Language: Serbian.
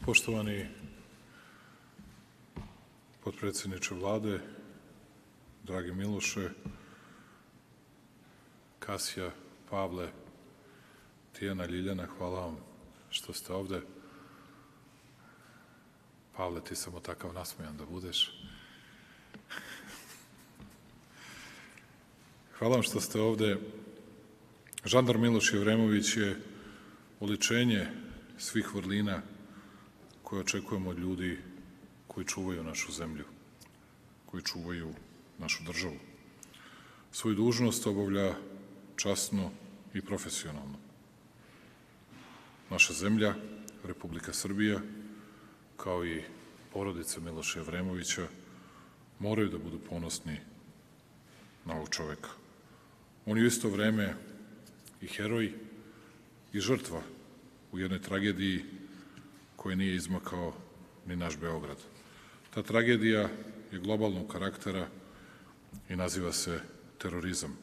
Poštovani potpredsjedniče Vlade, dragi Miloše, Kasija, Pavle, Tijana, Ljiljana, hvala vam što ste ovde. Pavle, ti samo takav nasmejan da budeš. Hvala vam što ste ovde. Žandar Miloš Jevremović je oličenje svih vrlina koje očekujemo od ljudi koji čuvaju našu zemlju, koji čuvaju našu državu. Svoju dužnost obavlja časno i profesionalno. Naša zemlja, Republika Srbija, kao i porodica Miloša Jevremovića, moraju da budu ponosni na ovog čoveka. On je u isto vreme i heroj i žrtva u jednoj tragediji koje nije izmakao ni naš Beograd. Ta tragedija je globalnog karaktera i naziva se terorizam.